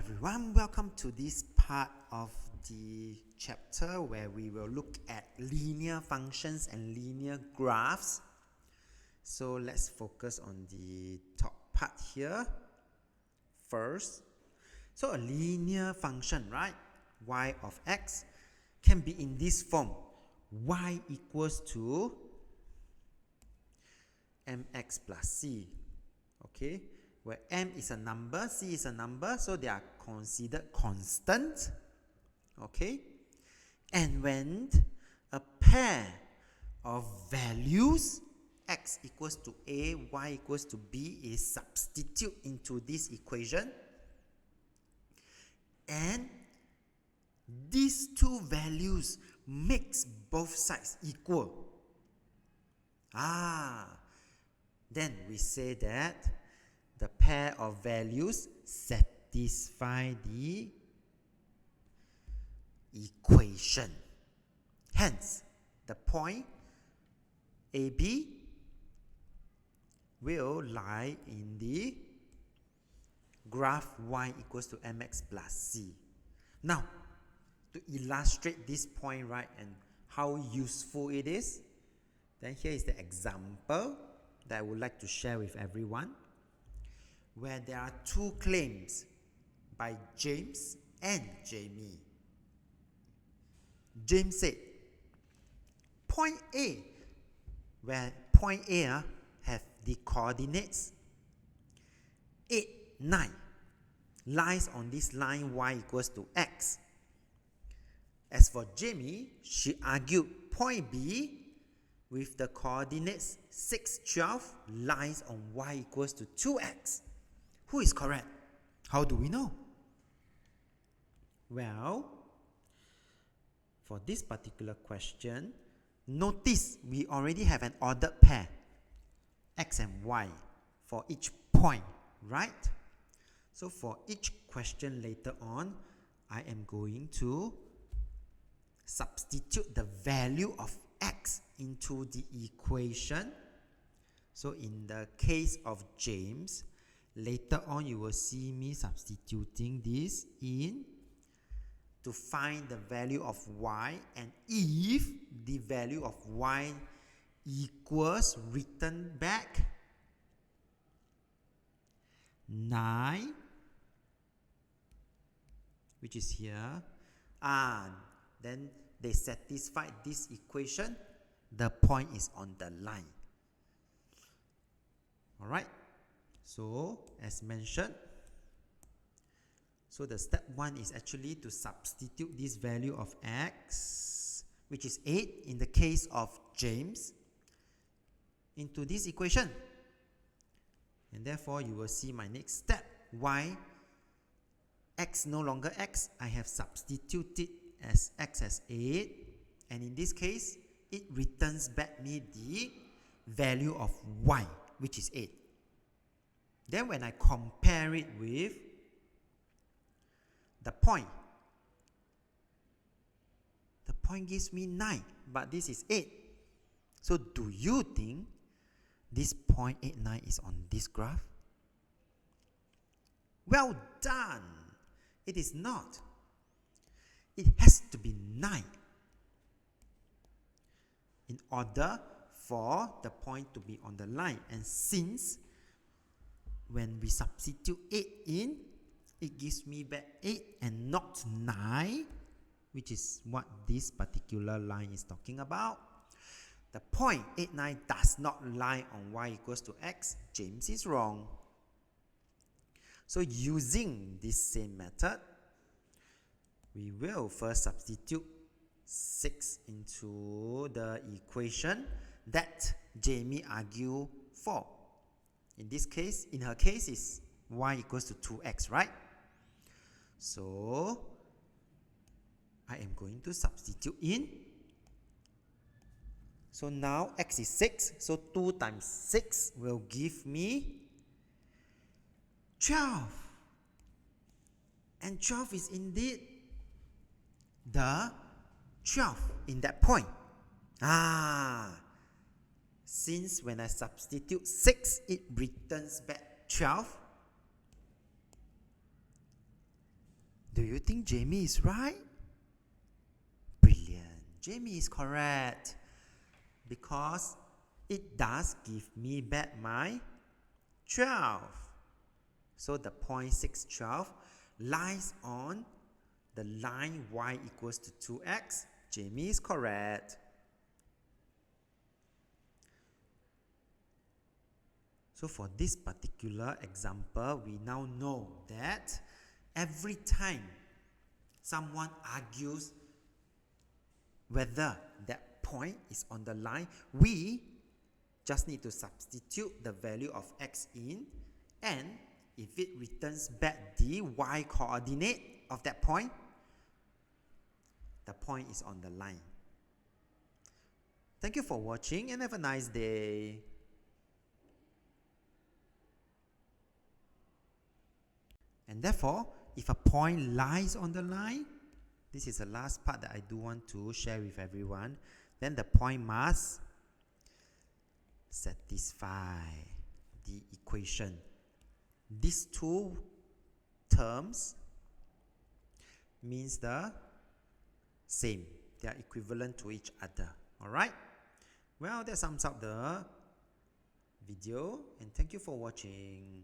everyone, welcome to this part of the chapter where we will look at linear functions and linear graphs. So let's focus on the top part here first. So a linear function, right, y of x can be in this form: y equals to mx plus c, okay, where m is a number, c is a number, so they are considered constant, okay. And when a pair of values x equals to a, y equals to b is substituted into this equation, and these two values makes both sides equal, then we say that the pair of values satisfy the equation. Hence, the point AB will lie in the graph y equals to mx plus c. Now, to illustrate this point, right, and how useful it is, then here is the example that I would like to share with everyone, where there are two claims by James and Jamie. James said, point A, where point A have the coordinates 8, 9, lies on this line y equals to x. As for Jamie, she argued point B with the coordinates 6, 12 lies on y equals to 2x. Who is correct? How do we know? Well, for this particular question, notice we already have an ordered pair, x and y, for each point, right? So for each question later on, I am going to substitute the value of x into the equation. So in the case of James, later on you will see me substituting this in to find the value of y, and if the value of y equals, return back 9, which is here, then they satisfy this equation. The point is on the line. Alright, so as mentioned, so the step 1 is actually to substitute this value of x, which is 8 in the case of James, into this equation. And therefore you will see my next step, y, x no longer x, I have substituted as x as 8, and in this case it returns back me the value of y, which is 8. Then when I compare it with the point gives me 9, but this is 8. So do you think this point 8, 9 is on this graph? Well done! It is not. It has to be 9 in order for the point to be on the line. And since when we substitute 8 in, it gives me back 8 and not 9, which is what this particular line is talking about. The point 8, 9 does not lie on y equals to x. James is wrong. So using this same method, we will first substitute 6 into the equation that Jamie argued for. In this case, in her case, is y equals to 2x, right? So I am going to substitute in. So now x is 6, so 2 times 6 will give me 12. And 12 is indeed the 12 in that point. Since when I substitute 6, it returns back 12. Do you think Jamie is right? Brilliant. Jamie is correct. Because it does give me back my 12. So the point 612 lies on the line y equals to 2x. Jamie is correct. So for this particular example, we now know that every time someone argues whether that point is on the line, we just need to substitute the value of x in, and if it returns back the y coordinate of that point, the point is on the line. Thank you for watching and have a nice day. And therefore, if a point lies on the line, this is the last part that I do want to share with everyone, then the point must satisfy the equation. These two terms means the same. They are equivalent to each other. Alright? Well, that sums up the video, and thank you for watching.